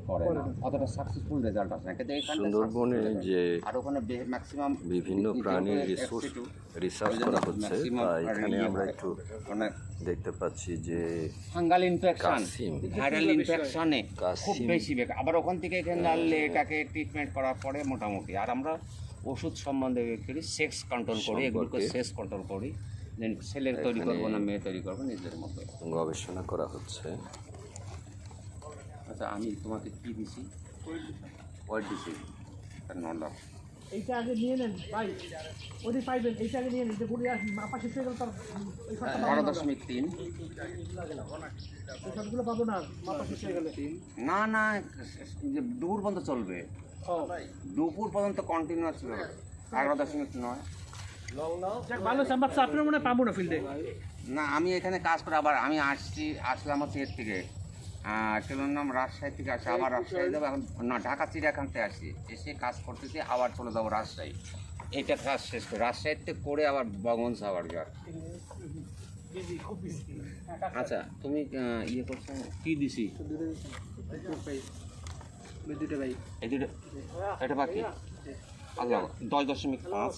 করে না, অতটা সাকসেসফুল রেজাল্ট আসে না। কিন্তু এখানে সুন্দরবনে যে আর ওখানে ম্যাক্সিমাম বিভিন্ন প্রাণীর রিসার্চ করা হচ্ছে, তা এখানে আমরা একটু মানে দেখতে পাচ্ছি যে ফাঙ্গাল ইনফেকশন, কাসিম। ভাইরাল ইনফেকশনে খুব কাসিম। বেশি আবার ওখান থেকে এখানে আনলে এটাকে ট্রিটমেন্ট করার পরে মোটামুটি। আর আমরা ওষুধ সম্বন্ধে করি, সেক্স কন্ট্রোল করি, এগুলোকে সেক্স কন্ট্রোল করি, যে ছেলের তৈরি করবো না মেয়ে তৈরি করবো নিজের মতো। গবেষণা করা হচ্ছে। আচ্ছা, আমি তোমাকে কি দিছি? ওয়েট দিছি নর্মাল। এইটা আগে নিয়ে নেন ভাই, ওটি পাইবেন। এইটা আগে নিয়ে নেন, যে গুড়ি মাপা শেষ হয়ে গেল তার এই সবটা 12.3। সবগুলো পাবো না, মাপা শেষ হয়ে গেলে। না না, যে দুপুর পর্যন্ত চলবে, দুপুর পর্যন্ত কন্টিনিউ চলবে। 11.9। ভালো চাম্বার আপনার মনে হয় পাবো না ফিল্ডে। না, আমি এখানে কাজ করে আবার আমি আসলাম হচ্ছে এর থেকে, ছেলের নাম রাজশাহী থেকে আসি, আবার রাজশাহী যাবো। এখন না, ঢাকা চিড়িয়াখান থেকে আসি, এসে কাজ করতেছি, আবার চলে যাবো রাজশাহী। এইটা কাজ শেষ করে রাজশাহীতে করে আবার বগঞ্জ আবার যাওয়ার। আচ্ছা, তুমি ইয়ে করছো কি দিছি? এই দুটো, এটা বাকি আল্লাহ 10.5,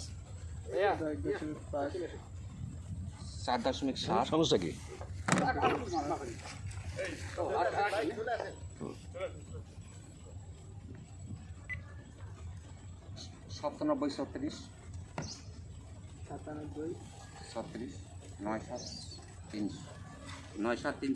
4.7। সমস্যা কি? 97, 36, 37, 9, 7, 300, 9, 7, 300।